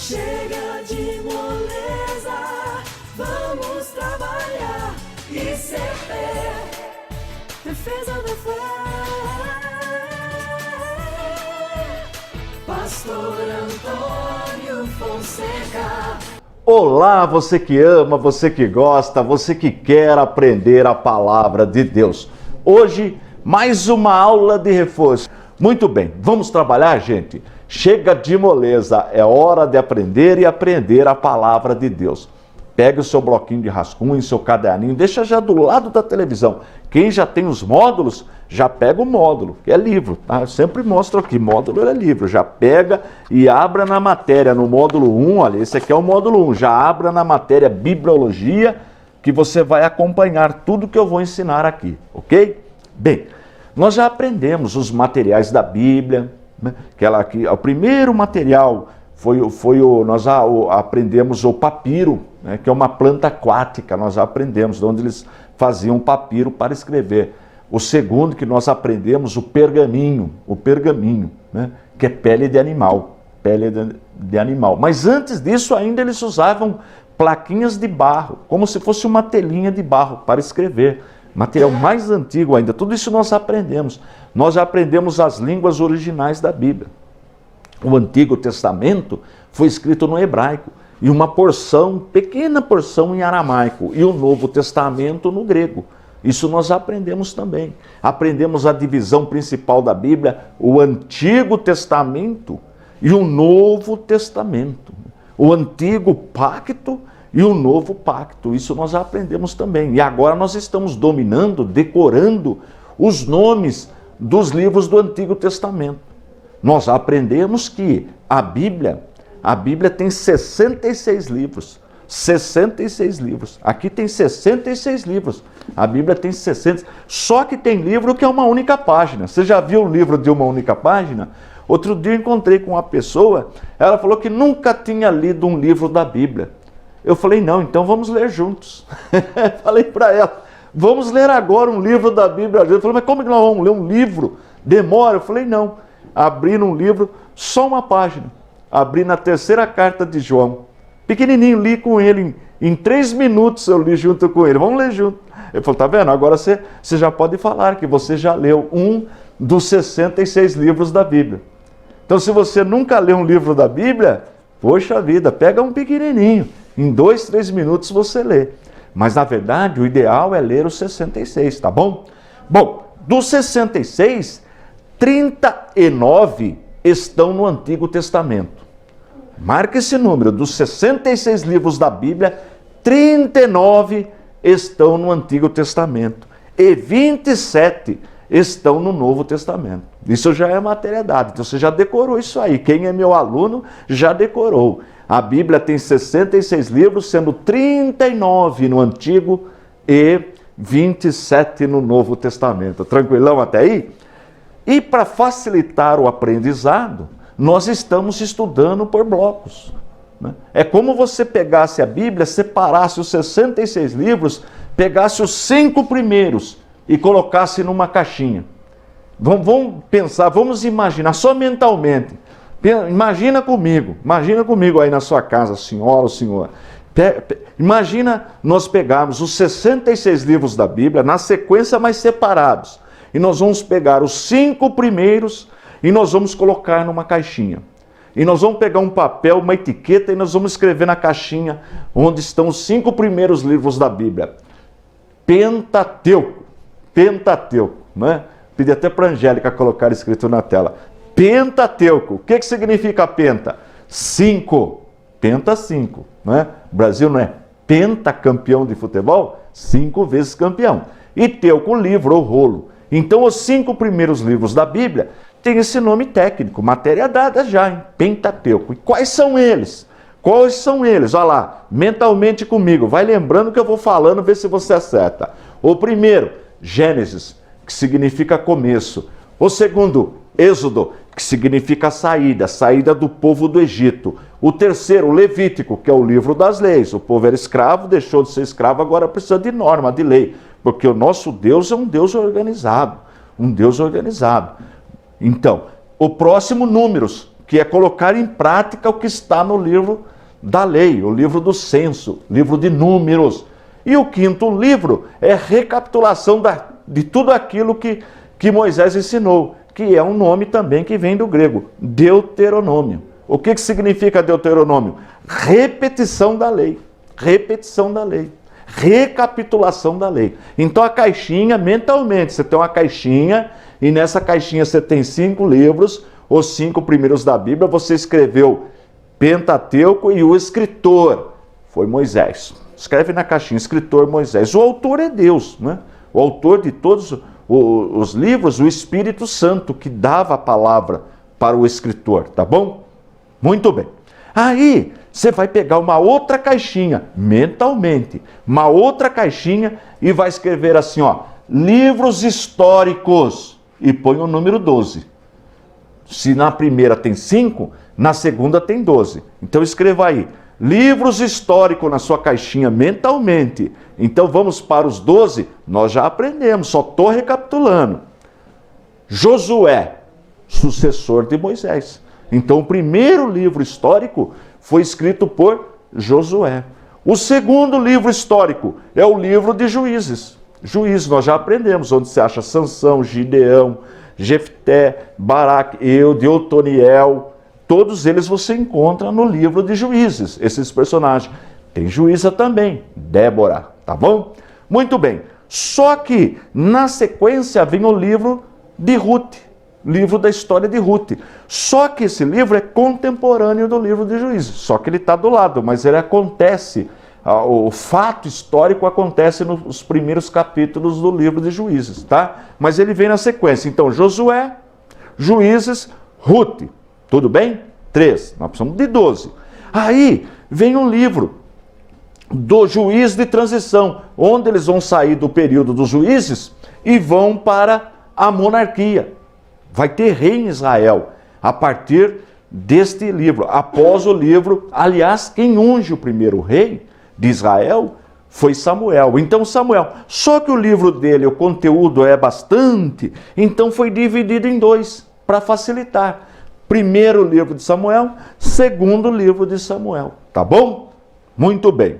Chega de moleza, vamos trabalhar e ser fé, defesa da fé. Pastor Antônio Fonseca. Olá, você que ama, você que gosta, você que quer aprender a palavra de Deus. Hoje, mais uma aula de reforço. Muito bem, vamos trabalhar, gente? Chega de moleza, é hora de aprender e aprender a palavra de Deus. Pegue o seu bloquinho de rascunho, seu caderninho, deixa já do lado da televisão. Quem já tem os módulos, já pega o módulo, que é livro, tá? Eu sempre mostro aqui, módulo é livro. Já pega e abra na matéria, no módulo 1, olha, esse aqui é o módulo 1. Já abra na matéria Bibliologia, que você vai acompanhar tudo que eu vou ensinar aqui, ok? Bem, nós já aprendemos os materiais da Bíblia, né? O primeiro material nós aprendemos o papiro, né? Que é uma planta aquática, nós aprendemos, de onde eles faziam papiro para escrever. O segundo que nós aprendemos, o pergaminho, né? Que é pele de animal, Mas antes disso ainda eles usavam plaquinhas de barro, como se fosse uma telinha de barro para escrever. Material mais antigo ainda, tudo isso nós aprendemos. Nós já aprendemos as línguas originais da Bíblia. O Antigo Testamento foi escrito no hebraico e uma porção, pequena porção em aramaico, e o Novo Testamento no grego. Isso nós aprendemos também. Aprendemos a divisão principal da Bíblia, o Antigo Testamento e o Novo Testamento. O Antigo Pacto e o Novo Pacto, isso nós aprendemos também. E agora nós estamos dominando, decorando os nomes dos livros do Antigo Testamento. Nós aprendemos que a Bíblia tem 66 livros. 66 livros. Aqui tem 66 livros. A Bíblia tem 60. Só que tem livro que é uma única página. Você já viu um livro de uma única página? Outro dia eu encontrei com uma pessoa, ela falou que nunca tinha lido um livro da Bíblia. Eu falei, não, então vamos ler juntos. Falei para ela, vamos ler agora um livro da Bíblia. Ela falou, mas como que nós vamos ler um livro? Demora? Eu falei, não. Abri num livro, só uma página. Abri na 3ª carta de João. Pequenininho, li com ele. Em 3 minutos eu li junto com ele. Vamos ler junto. Ele falou, tá vendo? Agora você já pode falar que você já leu um dos 66 livros da Bíblia. Então, se você nunca leu um livro da Bíblia, poxa vida, pega um pequenininho. Em 2, 3 minutos você lê. Mas, na verdade, o ideal é ler os 66, tá bom? Bom, dos 66, 39 estão no Antigo Testamento. Marca esse número, dos 66 livros da Bíblia, 39 estão no Antigo Testamento. E 27 estão no Novo Testamento. Isso já é matéria dada, então você já decorou isso aí. Quem é meu aluno já decorou. A Bíblia tem 66 livros, sendo 39 no Antigo e 27 no Novo Testamento. Tranquilão até aí? E para facilitar o aprendizado, nós estamos estudando por blocos, né? É como você pegasse a Bíblia, separasse os 66 livros, pegasse os 5 primeiros e colocasse numa caixinha. Vamos pensar, vamos imaginar, só mentalmente. Imagina comigo aí na sua casa, senhora ou senhor. Imagina nós pegarmos os 66 livros da Bíblia, na sequência, mas separados. E nós vamos pegar os 5 primeiros e nós vamos colocar numa caixinha. E nós vamos pegar um papel, uma etiqueta, e nós vamos escrever na caixinha onde estão os 5 primeiros livros da Bíblia. Pentateuco, né? Pedi até para a Angélica colocar escrito na tela. Pentateuco. O que significa penta? 5. Penta 5. Né? O Brasil não é pentacampeão de futebol? 5 vezes campeão. E teuco, livro ou rolo. Então, os 5 primeiros livros da Bíblia têm esse nome técnico, matéria dada já, hein? Pentateuco. E quais são eles? Quais são eles? Olha lá, mentalmente comigo. Vai lembrando que eu vou falando, vê se você acerta. O primeiro, Gênesis, que significa começo. O segundo, Êxodo, que significa saída do povo do Egito. O terceiro, Levítico, que é o livro das leis. O povo era escravo, deixou de ser escravo, agora precisa de norma, de lei. Porque o nosso Deus é um Deus organizado. Então, o próximo, Números, que é colocar em prática o que está no livro da lei, o livro do censo, livro de números. E o quinto livro é recapitulação de tudo aquilo que Moisés ensinou, que é um nome também que vem do grego, Deuteronômio. O que significa Deuteronômio? Repetição da lei, repetição da lei, recapitulação da lei. Então a caixinha, mentalmente, você tem uma caixinha e nessa caixinha você tem 5 livros, os 5 primeiros da Bíblia, você escreveu Pentateuco e o escritor foi Moisés. Escreve na caixinha, escritor Moisés. O autor é Deus, né? O autor de todos os livros, o Espírito Santo, que dava a palavra para o escritor, tá bom? Muito bem. Aí, você vai pegar uma outra caixinha, mentalmente, uma outra caixinha e vai escrever assim, ó, livros históricos, e põe o número 12. Se na primeira tem 5, na segunda tem 12. Então escreva aí, livros históricos na sua caixinha mentalmente. Então vamos para os 12, nós já aprendemos, só estou recapitulando. Josué, sucessor de Moisés. Então o primeiro livro histórico foi escrito por Josué. O segundo livro histórico é o livro de Juízes. Juízes, nós já aprendemos, onde se acha Sansão, Gideão, Jefté, Baraque, Eude, Otoniel. Todos eles você encontra no livro de Juízes, esses personagens. Tem juíza também, Débora, tá bom? Muito bem. Só que na sequência vem o livro de Ruth, livro da história de Ruth. Só que esse livro é contemporâneo do livro de Juízes, só que ele está do lado, mas ele acontece, o fato histórico acontece nos primeiros capítulos do livro de Juízes, tá? Mas ele vem na sequência. Então, Josué, Juízes, Ruth. Tudo bem? 3. Nós precisamos de 12. Aí vem um livro do juiz de transição, onde eles vão sair do período dos juízes e vão para a monarquia. Vai ter rei em Israel a partir deste livro. Após o livro, aliás, quem unge o primeiro rei de Israel foi Samuel. Então Samuel, só que o livro dele, o conteúdo é bastante, então foi dividido em 2 para facilitar. Primeiro livro de Samuel, segundo livro de Samuel, tá bom? Muito bem.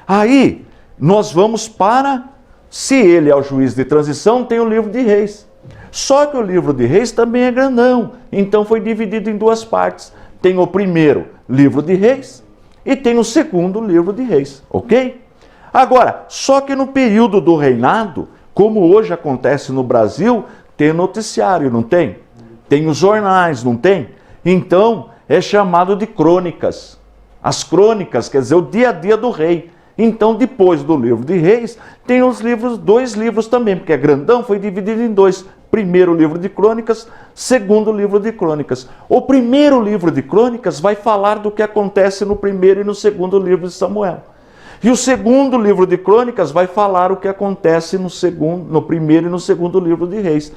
Aí nós vamos para, se ele é o juiz de transição, tem o livro de Reis. Só que o livro de Reis também é grandão, então foi dividido em 2 partes. Tem o primeiro livro de Reis e tem o segundo livro de Reis, ok? Agora, só que no período do reinado, como hoje acontece no Brasil, tem noticiário, não tem? Tem os jornais, não tem? Então, é chamado de crônicas. As crônicas, quer dizer, o dia a dia do rei. Então, depois do livro de Reis, tem os livros, 2 livros também, porque é grandão, foi dividido em 2. Primeiro livro de crônicas, segundo livro de crônicas. O primeiro livro de crônicas vai falar do que acontece no primeiro e no segundo livro de Samuel. E o segundo livro de crônicas vai falar o que acontece no primeiro e no segundo livro de Reis,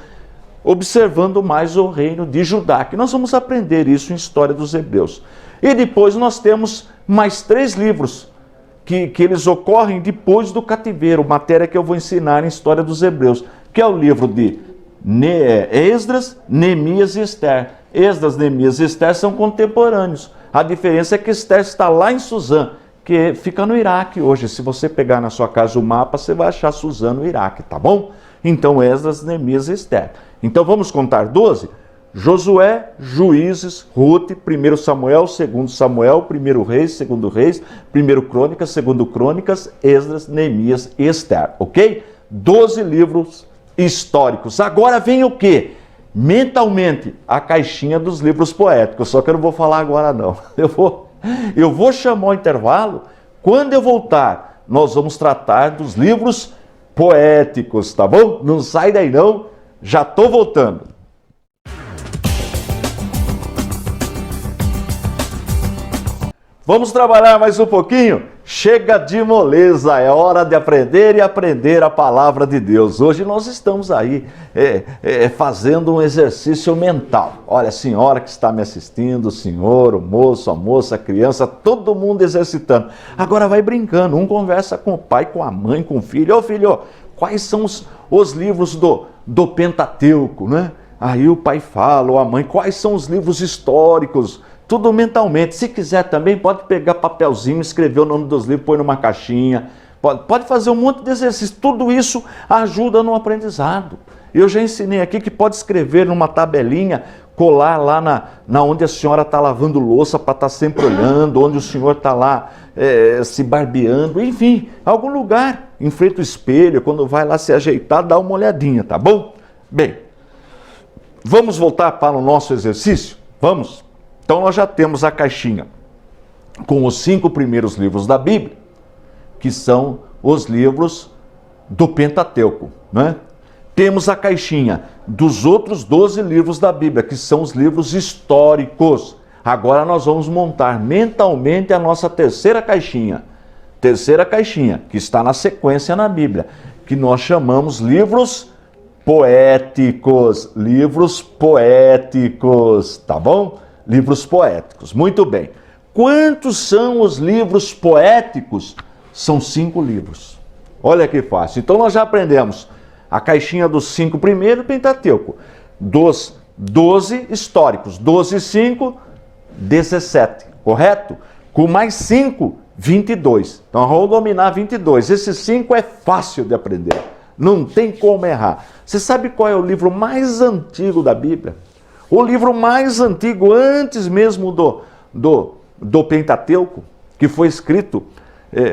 observando mais o reino de Judá, que nós vamos aprender isso em História dos Hebreus. E depois nós temos mais 3 livros, que eles ocorrem depois do cativeiro, matéria que eu vou ensinar em História dos Hebreus, que é o livro de Esdras, Neemias e Ester. Esdras, Neemias e Ester são contemporâneos. A diferença é que Ester está lá em Suzã, que fica no Iraque hoje. Se você pegar na sua casa o mapa, você vai achar Suzã no Iraque, tá bom? Então Esdras, Neemias e Ester. Então vamos contar 12? Josué, Juízes, Ruth, 1 Samuel, 2 Samuel, 1 Reis, 2 Reis, 1 Crônicas, 2 Crônicas, Esdras, Neemias e Ester, ok? 12 livros históricos. Agora vem o quê? Mentalmente, a caixinha dos livros poéticos, só que eu não vou falar agora não. Eu vou chamar o intervalo, quando eu voltar, nós vamos tratar dos livros poéticos, tá bom? Não sai daí não, já estou voltando. Vamos trabalhar mais um pouquinho? Chega de moleza, é hora de aprender e aprender a palavra de Deus. Hoje nós estamos aí fazendo um exercício mental. Olha, a senhora que está me assistindo, o senhor, o moço, a moça, a criança, todo mundo exercitando. Agora vai brincando, um conversa com o pai, com a mãe, com o filho. Ô filho, quais são os livros do Pentateuco, né? Aí o pai fala, ou a mãe, quais são os livros históricos, tudo mentalmente. Se quiser também, pode pegar papelzinho, escrever o nome dos livros, pôr numa caixinha, pode fazer um monte de exercício. Tudo isso ajuda no aprendizado. Eu já ensinei aqui que pode escrever numa tabelinha, colar lá na onde a senhora está lavando louça para estar sempre olhando, onde o senhor está lá se barbeando, enfim, algum lugar, em frente ao espelho, quando vai lá se ajeitar, dá uma olhadinha, tá bom? Bem, vamos voltar para o nosso exercício? Vamos? Então nós já temos a caixinha com os 5 primeiros livros da Bíblia, que são os livros do Pentateuco, né? Temos a caixinha dos outros 12 livros da Bíblia, que são os livros históricos. Agora nós vamos montar mentalmente a nossa terceira caixinha. Terceira caixinha, que está na sequência na Bíblia, que nós chamamos livros poéticos. Livros poéticos, tá bom? Livros poéticos, muito bem. Quantos são os livros poéticos? São 5 livros. Olha que fácil. Então nós já aprendemos a caixinha dos 5 primeiros, Pentateuco. Dos 12 históricos. 12 e 5, 17. Correto? Com mais 5, 22. Então vamos dominar 22. Esse 5 é fácil de aprender. Não tem como errar. Você sabe qual é o livro mais antigo da Bíblia? O livro mais antigo, antes mesmo do Pentateuco, que foi escrito,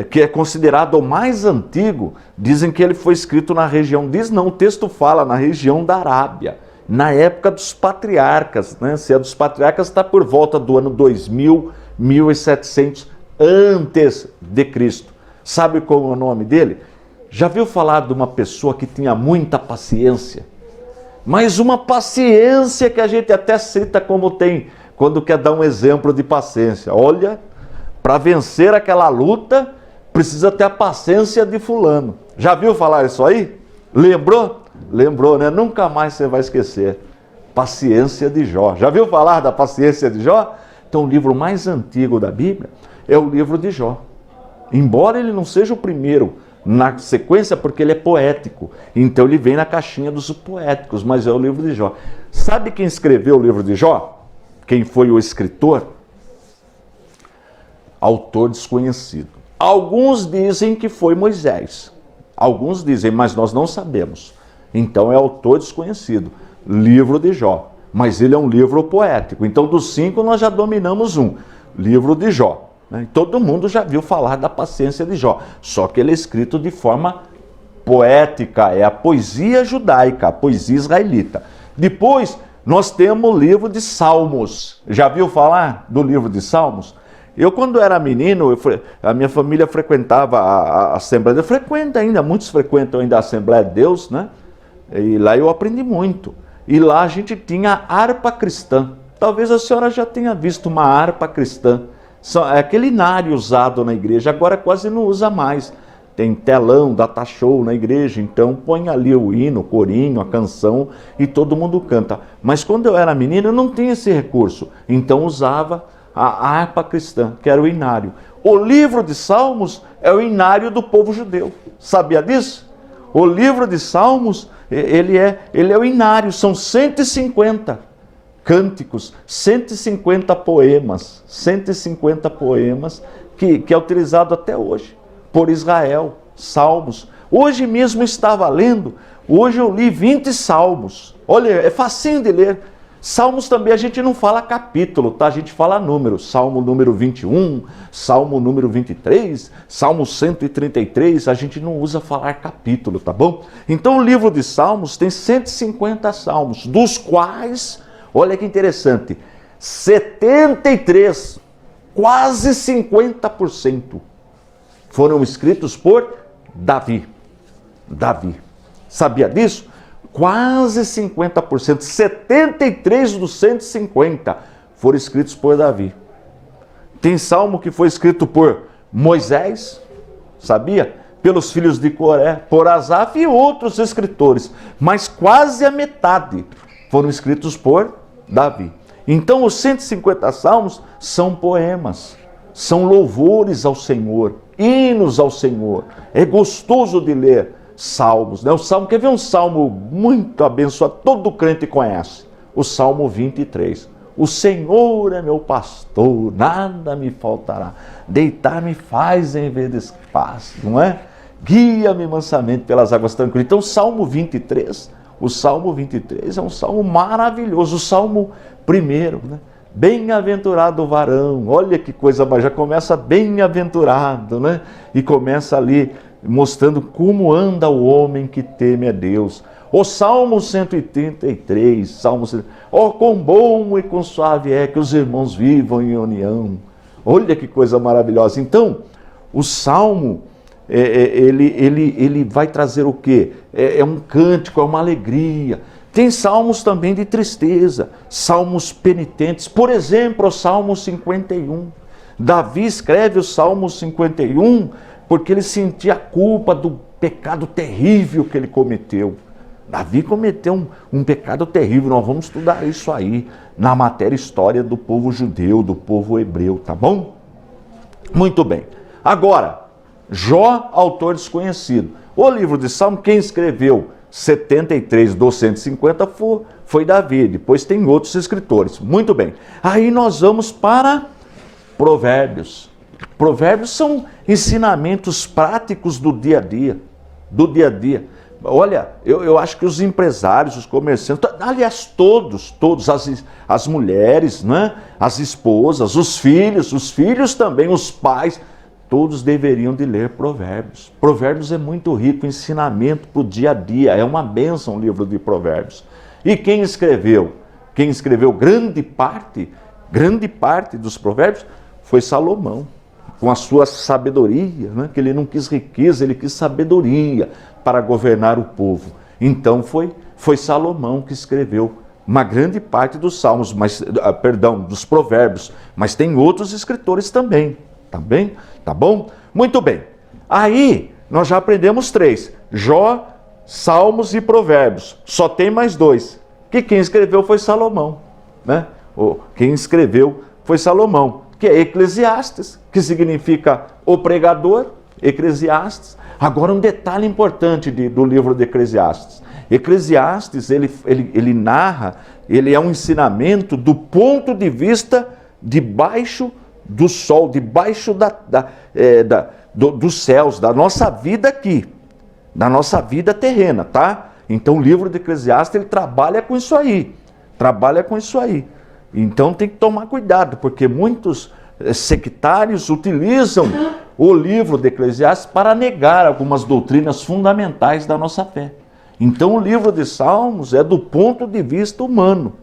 que é considerado o mais antigo, dizem que ele foi escrito na região, o texto fala na região da Arábia, na época dos patriarcas, né? Se é dos patriarcas, está por volta do ano 2000, 1700 antes de Cristo. Sabe qual é o nome dele? Já viu falar de uma pessoa que tinha muita paciência? Mas uma paciência que a gente até cita como tem, quando quer dar um exemplo de paciência. Olha, para vencer aquela luta, precisa ter a paciência de fulano. Já viu falar isso aí? Lembrou? Lembrou, né? Nunca mais você vai esquecer. Paciência de Jó. Já viu falar da paciência de Jó? Então o livro mais antigo da Bíblia é o livro de Jó. Embora ele não seja o primeiro na sequência, porque ele é poético. Então ele vem na caixinha dos poéticos, mas é o livro de Jó. Sabe quem escreveu o livro de Jó? Quem foi o escritor? Autor desconhecido. Alguns dizem que foi Moisés. Alguns dizem, mas nós não sabemos. Então é autor desconhecido. Livro de Jó. Mas ele é um livro poético. Então dos 5 nós já dominamos um. Livro de Jó. Todo mundo já viu falar da paciência de Jó, só que ele é escrito de forma poética, é a poesia judaica, a poesia israelita. Depois nós temos o livro de Salmos. Já viu falar do livro de Salmos? Eu, quando era menino, a minha família frequentava a Assembleia, frequenta ainda, muitos frequentam ainda a Assembleia de Deus, né? E lá eu aprendi muito. E lá a gente tinha a harpa cristã. Talvez a senhora já tenha visto uma harpa cristã. É aquele inário usado na igreja, agora quase não usa mais. Tem telão, data show na igreja, então põe ali o hino, o corinho, a canção e todo mundo canta. Mas quando eu era menino eu não tinha esse recurso, então usava a harpa cristã, que era o inário. O livro de Salmos é o inário do povo judeu. Sabia disso? O livro de Salmos, ele é o inário, são 150 cânticos, 150 poemas que é utilizado até hoje por Israel, salmos. Hoje mesmo estava lendo, hoje eu li 20 salmos. Olha, é facinho de ler. Salmos também a gente não fala capítulo, tá? A gente fala número. Salmo número 21, Salmo número 23, Salmo 133, a gente não usa falar capítulo, tá bom? Então o livro de Salmos tem 150 salmos, dos quais, olha que interessante, 73, quase 50%, foram escritos por Davi. Davi. Sabia disso? Quase 50%, 73 dos 150 foram escritos por Davi. Tem salmo que foi escrito por Moisés, sabia? Pelos filhos de Coré, por Asaf e outros escritores, mas quase a metade foram escritos por Davi. Então os 150 salmos são poemas, são louvores ao Senhor, hinos ao Senhor. É gostoso de ler salmos, né? O salmo, quer ver um salmo muito abençoado, todo crente conhece, o Salmo 23. O Senhor é meu pastor, nada me faltará. Deitar-me faz em verdes pastos, não é? Guia-me mansamente pelas águas tranquilas. Então, o Salmo 23 é um salmo maravilhoso, o Salmo 1, né? Bem-aventurado o varão, olha que coisa, mas já começa bem-aventurado, né? E começa ali mostrando como anda o homem que teme a Deus. O Salmo 183, quão bom e quão suave é que os irmãos vivam em união. Olha que coisa maravilhosa. Então, o Salmo, ele vai trazer o quê? É um cântico, é uma alegria. Tem salmos também de tristeza, salmos penitentes. Por exemplo, o Salmo 51. Davi escreve o Salmo 51 porque ele sentia a culpa do pecado terrível que ele cometeu. Davi cometeu um pecado terrível, nós vamos estudar isso aí na matéria história do povo judeu, do povo hebreu, tá bom? Muito bem. Agora, Jó, autor desconhecido. O livro de Salmo, quem escreveu 73 dos 150 foi Davi, depois tem outros escritores. Muito bem. Aí nós vamos para Provérbios. Provérbios são ensinamentos práticos do dia a dia. Olha, eu acho que os empresários, os comerciantes, aliás, todos, as mulheres, né? As esposas, os filhos também, os pais, todos deveriam de ler Provérbios. Provérbios é muito rico, ensinamento para o dia a dia, é uma bênção o livro de Provérbios. E quem escreveu grande parte dos Provérbios foi Salomão, com a sua sabedoria, né? Que ele não quis riqueza, ele quis sabedoria para governar o povo. Então foi Salomão que escreveu uma grande parte dos salmos, dos provérbios, mas tem outros escritores também, tá bem? Tá bom? Muito bem. Aí nós já aprendemos 3, Jó, Salmos e Provérbios. Só tem mais 2, que quem escreveu foi Salomão, né? Quem escreveu foi Salomão, que é Eclesiastes, que significa o pregador, Eclesiastes. Agora um detalhe importante do livro de Eclesiastes. Eclesiastes, ele narra, ele é um ensinamento do ponto de vista debaixo do sol, debaixo dos céus, da nossa vida aqui, da nossa vida terrena, tá? Então o livro de Eclesiastes, ele trabalha com isso aí, Então tem que tomar cuidado, porque muitos sectários utilizam o livro de Eclesiastes para negar algumas doutrinas fundamentais da nossa fé. Então o livro de Salmos é do ponto de vista humano,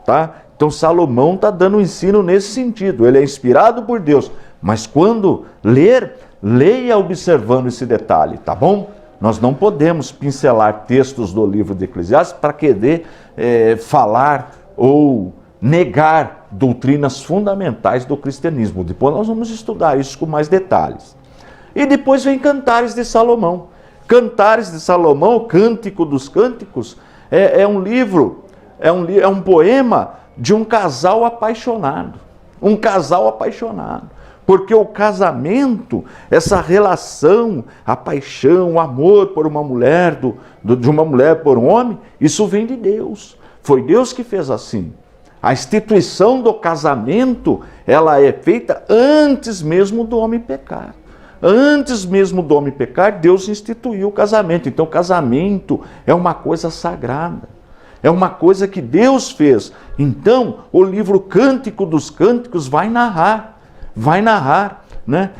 tá? Então Salomão está dando um ensino nesse sentido, ele é inspirado por Deus, mas quando leia observando esse detalhe, tá bom? Nós não podemos pincelar textos do livro de Eclesiastes para querer falar ou negar doutrinas fundamentais do cristianismo. Depois nós vamos estudar isso com mais detalhes. E depois vem Cantares de Salomão. Cantares de Salomão, o Cântico dos Cânticos, é um poema de um casal apaixonado. Um casal apaixonado. Porque o casamento, essa relação, a paixão, o amor por uma mulher, de uma mulher por um homem, isso vem de Deus. Foi Deus que fez assim. A instituição do casamento, ela é feita antes mesmo do homem pecar. Antes mesmo do homem pecar, Deus instituiu o casamento. Então o casamento é uma coisa sagrada. É uma coisa que Deus fez. Então o livro Cântico dos Cânticos vai narrar, né?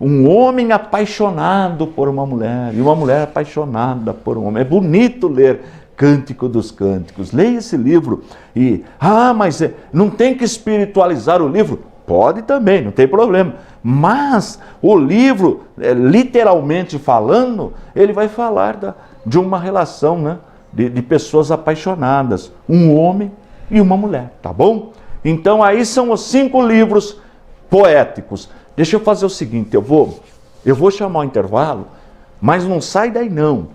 Um homem apaixonado por uma mulher e uma mulher apaixonada por um homem. É bonito ler Cântico dos Cânticos. Leia esse livro e, mas não tem que espiritualizar o livro? Pode também, não tem problema. Mas o livro, literalmente falando, ele vai falar de uma relação, né, de pessoas apaixonadas, um homem e uma mulher, tá bom? Então aí são os 5 livros poéticos. Deixa eu fazer o seguinte, eu vou chamar o intervalo, mas não sai daí não.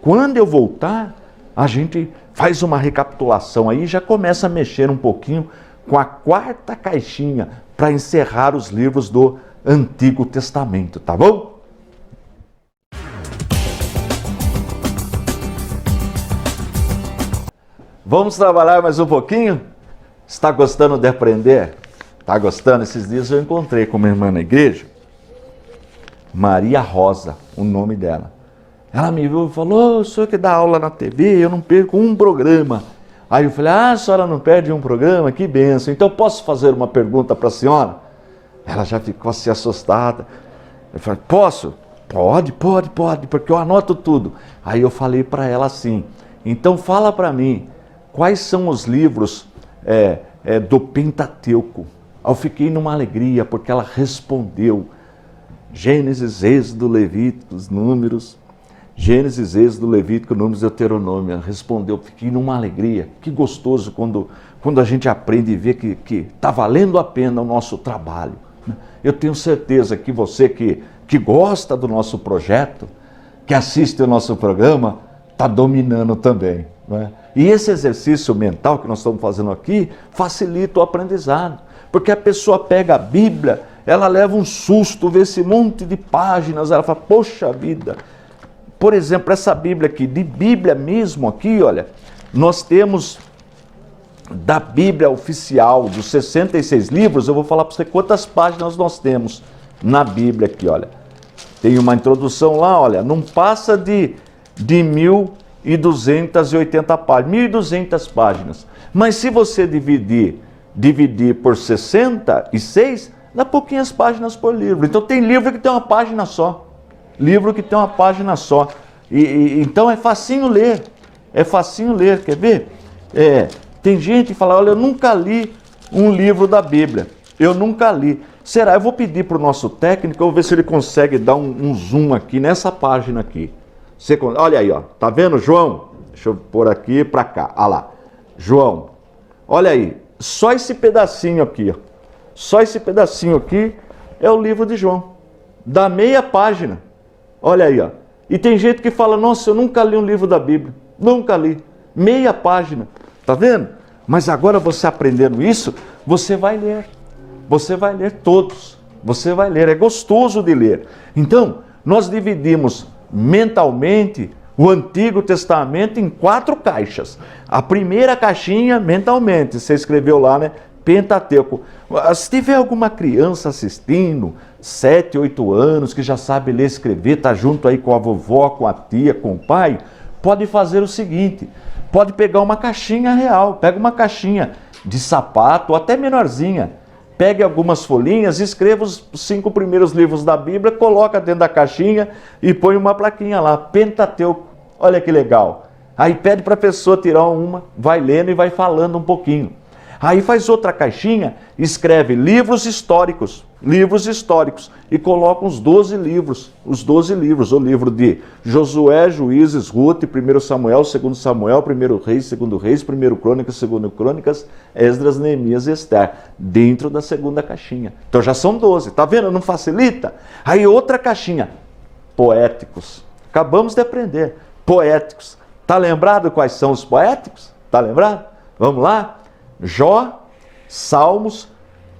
Quando eu voltar, a gente faz uma recapitulação aí e já começa a mexer um pouquinho com a 4ª caixinha para encerrar os livros do Antigo Testamento, tá bom? Vamos trabalhar mais um pouquinho? Está gostando de aprender? Está gostando? Esses dias eu encontrei com uma irmã na igreja, Maria Rosa, o nome dela. Ela me viu e falou: o senhor que dá aula na TV, eu não perco um programa. Aí eu falei: a senhora não perde um programa? Que bênção. Então posso fazer uma pergunta para a senhora? Ela já ficou assim assustada. Eu falei: posso? Pode, porque eu anoto tudo. Aí eu falei para ela assim: então fala para mim, quais são os livros do Pentateuco? Eu fiquei numa alegria, porque ela respondeu: Gênesis, Êxodo, Levíticos, Números. Gênesis, Êxodo, Levítico, Números, Deuteronômio. Ela respondeu, fiquei numa alegria. Que gostoso quando a gente aprende e vê que está valendo a pena o nosso trabalho. Eu tenho certeza que você que gosta do nosso projeto, que assiste o nosso programa, está dominando também. Né? E esse exercício mental que nós estamos fazendo aqui facilita o aprendizado. Porque a pessoa pega a Bíblia, ela leva um susto, vê esse monte de páginas, ela fala: poxa vida. Por exemplo, essa Bíblia aqui, de Bíblia mesmo aqui, olha, nós temos da Bíblia oficial, dos 66 livros, eu vou falar para você quantas páginas nós temos na Bíblia aqui, olha. Tem uma introdução lá, olha, não passa de 1.280 páginas, 1.200 páginas. Mas se você dividir por 66, dá pouquinhas páginas por livro. Então tem livro que tem uma página só. Livro que tem uma página só. Então é facinho ler. É facinho ler, quer ver? Tem gente que fala: olha, eu nunca li um livro da Bíblia. Eu nunca li. Será? Eu vou pedir para o nosso técnico, eu vou ver se ele consegue dar um zoom aqui nessa página aqui. Olha aí, ó. Tá vendo, João? Deixa eu pôr aqui para cá. Olha lá. João, olha aí. Só esse pedacinho aqui, ó. Só esse pedacinho aqui é o livro de João. Dá meia página. Olha aí, ó. E tem gente que fala: nossa, eu nunca li um livro da Bíblia. Nunca li. Meia página. Tá vendo? Mas agora você aprendendo isso, você vai ler. Você vai ler todos. Você vai ler. É gostoso de ler. Então, nós dividimos mentalmente o Antigo Testamento em 4 caixas. A primeira caixinha, mentalmente, você escreveu lá, né? Pentateuco. Se tiver alguma criança assistindo, 7, 8 anos, que já sabe ler e escrever, está junto aí com a vovó, com a tia, com o pai, pode fazer o seguinte: pode pegar uma caixinha real, pega uma caixinha de sapato, ou até menorzinha, pegue algumas folhinhas, escreva os 5 primeiros livros da Bíblia, coloca dentro da caixinha e põe uma plaquinha lá, Pentateuco. Olha que legal. Aí pede para a pessoa tirar uma, vai lendo e vai falando um pouquinho. Aí faz outra caixinha, escreve livros históricos, e coloca os 12 livros, o livro de Josué, Juízes, Ruth, 1 Samuel, 2 Samuel, 1 Reis, 2 Reis, 1 Crônicas, 2 Crônicas, Esdras, Neemias e Esther, dentro da segunda caixinha. Então já são 12, tá vendo? Não facilita? Aí outra caixinha, poéticos. Acabamos de aprender, poéticos. Tá lembrado quais são os poéticos? Tá lembrado? Vamos lá? Jó, Salmos,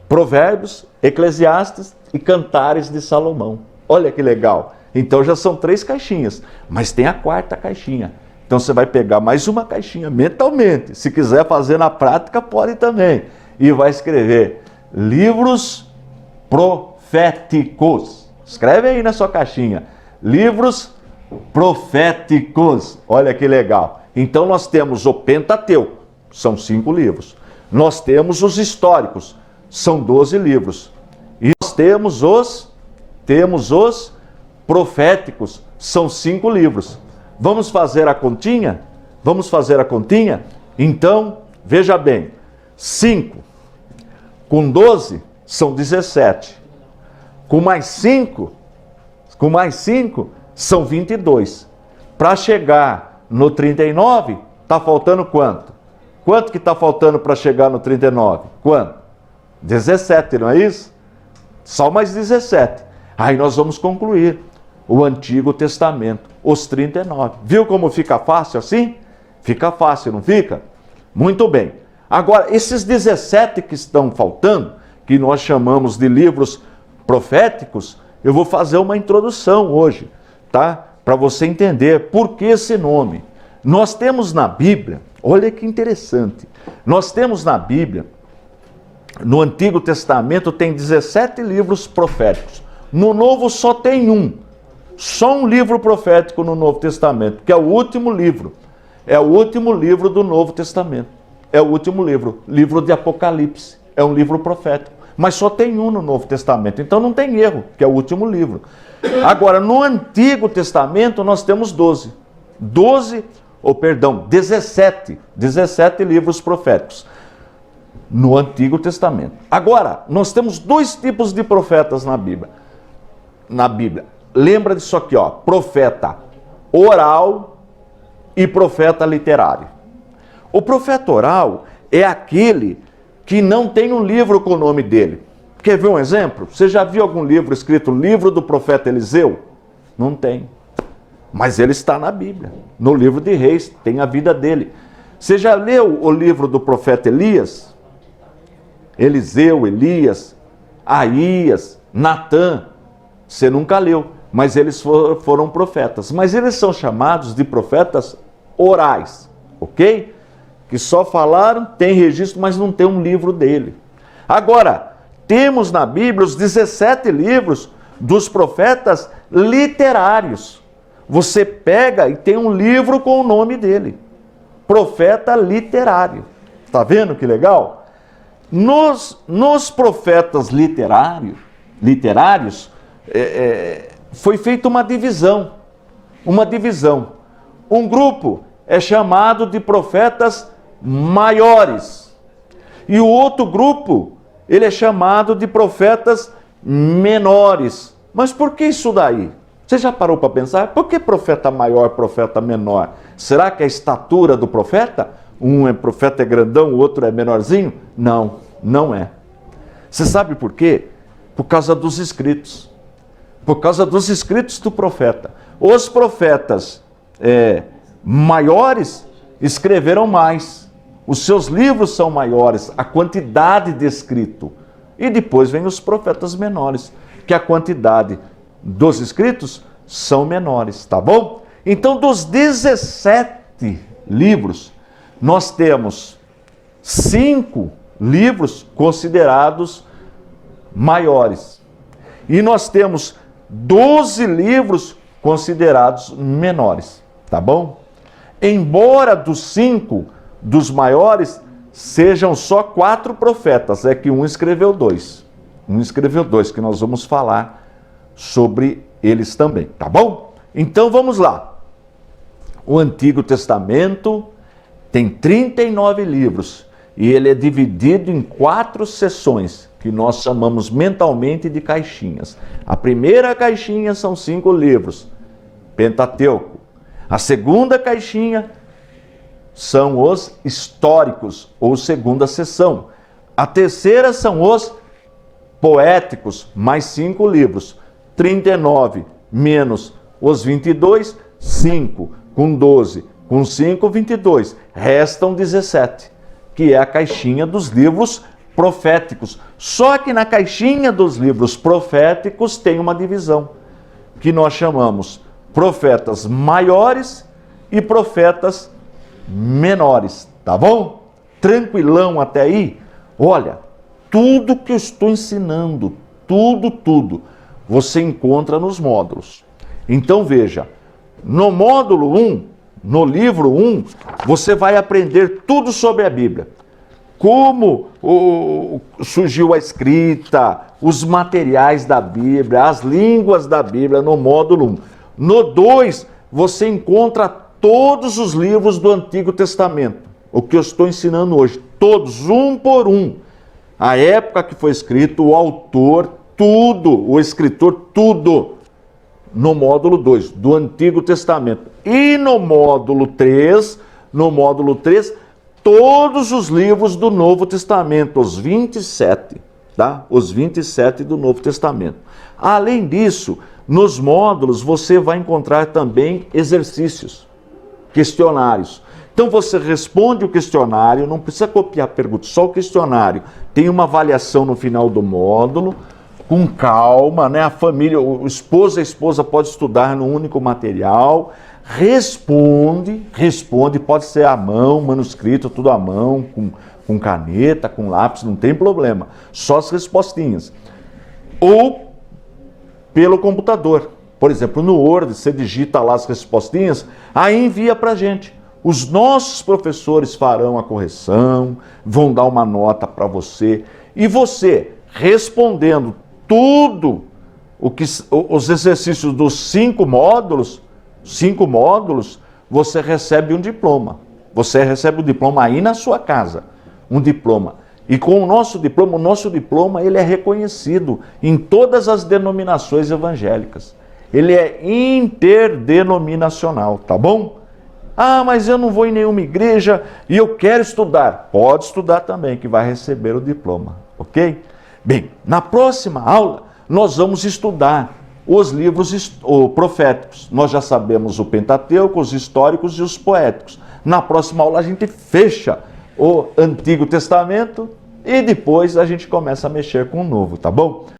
Provérbios, Eclesiastes e Cantares de Salomão. Olha que legal. Então já são 3 caixinhas, mas tem a 4ª caixinha. Então você vai pegar mais uma caixinha mentalmente. Se quiser fazer na prática, pode também. E vai escrever livros proféticos. Escreve aí na sua caixinha. Livros proféticos. Olha que legal. Então nós temos o Pentateuco, são 5 livros. Nós temos os históricos, são 12 livros. E nós temos os proféticos, são 5 livros. Vamos fazer a continha? Vamos fazer a continha? Então, veja bem, 5 com 12 são 17. Com mais 5 são 22. Para chegar no 39, está faltando quanto? Quanto que está faltando para chegar no 39? Quanto? 17, não é isso? Só mais 17. Aí nós vamos concluir o Antigo Testamento, os 39. Viu como fica fácil assim? Fica fácil, não fica? Muito bem. Agora, esses 17 que estão faltando, que nós chamamos de livros proféticos, eu vou fazer uma introdução hoje, tá? Para você entender por que esse nome. Nós temos na Bíblia, olha que interessante, nós temos na Bíblia, no Antigo Testamento tem 17 livros proféticos, no Novo só tem um, só um livro profético no Novo Testamento, que é o último livro, é o último livro do Novo Testamento, é o último livro, livro de Apocalipse, é um livro profético, mas só tem um no Novo Testamento, então não tem erro, que é o último livro. Agora, no Antigo Testamento nós temos 17 livros proféticos no Antigo Testamento. Agora, nós temos 2 tipos de profetas na Bíblia. Lembra disso aqui, ó, profeta oral e profeta literário. O profeta oral é aquele que não tem um livro com o nome dele. Quer ver um exemplo? Você já viu algum livro escrito Livro do Profeta Eliseu? Não tem. Mas ele está na Bíblia, no livro de Reis, tem a vida dele. Você já leu o livro do profeta Elias? Eliseu, Elias, Aías, Natã. Você nunca leu, mas eles foram profetas. Mas eles são chamados de profetas orais, ok? Que só falaram, tem registro, mas não tem um livro dele. Agora, temos na Bíblia os 17 livros dos profetas literários. Você pega e tem um livro com o nome dele. Profeta literário. Está vendo que legal? Nos profetas literários, foi feita uma divisão. Um grupo é chamado de profetas maiores. E o outro grupo, ele é chamado de profetas menores. Mas por que isso daí? Você já parou para pensar? Por que profeta maior, profeta menor? Será que é a estatura do profeta? Um profeta é grandão, o outro é menorzinho? Não, não é. Você sabe por quê? Por causa dos escritos. Por causa dos escritos do profeta. Os profetas maiores escreveram mais. Os seus livros são maiores, a quantidade de escrito. E depois vem os profetas menores, que a quantidade dos escritos são menores, tá bom? Então, dos 17 livros, nós temos 5 livros considerados maiores. E nós temos 12 livros considerados menores, tá bom? Embora dos 5 dos maiores sejam só 4 profetas, é que um escreveu 2. Um escreveu 2, que nós vamos falar sobre eles também, tá bom? Então vamos lá. O Antigo Testamento tem 39 livros e ele é dividido em 4 seções, que nós chamamos mentalmente de caixinhas. A primeira caixinha são 5 livros, Pentateuco. A segunda caixinha são os históricos, ou segunda seção. A terceira são os poéticos, mais 5 livros. 39 menos os 22, 5, com 12, com 5, 22. Restam 17, que é a caixinha dos livros proféticos. Só que na caixinha dos livros proféticos tem uma divisão, que nós chamamos profetas maiores e profetas menores, tá bom? Tranquilão até aí? Olha, tudo que eu estou ensinando, tudo, você encontra nos módulos. Então veja, no módulo 1, no livro 1, você vai aprender tudo sobre a Bíblia. Como surgiu a escrita, os materiais da Bíblia, as línguas da Bíblia no módulo 1. No 2, você encontra todos os livros do Antigo Testamento. O que eu estou ensinando hoje, todos, um por um. A época que foi escrito, o autor, tudo, o escritor, tudo. No módulo 2, do Antigo Testamento. E no módulo 3, todos os livros do Novo Testamento, os 27, tá? Os 27 do Novo Testamento. Além disso, nos módulos você vai encontrar também exercícios, questionários. Então você responde o questionário, não precisa copiar a pergunta, só o questionário. Tem uma avaliação no final do módulo. com calma, né? A família, o esposo e a esposa podem estudar no único material. Responde, pode ser à mão, manuscrito, tudo à mão, com caneta, com lápis, não tem problema. Só as respostinhas. Ou pelo computador. Por exemplo, no Word, você digita lá as respostinhas, aí envia para a gente. Os nossos professores farão a correção, vão dar uma nota para você. E você, respondendo tudo os exercícios dos 5 módulos, você recebe um diploma. Você recebe o diploma aí na sua casa, um diploma. E com o nosso diploma ele é reconhecido em todas as denominações evangélicas. Ele é interdenominacional, tá bom? Ah, mas eu não vou em nenhuma igreja e eu quero estudar. Pode estudar também, que vai receber o diploma, ok? Bem, na próxima aula nós vamos estudar os livros proféticos. Nós já sabemos o Pentateuco, os históricos e os poéticos. Na próxima aula a gente fecha o Antigo Testamento e depois a gente começa a mexer com o Novo, tá bom?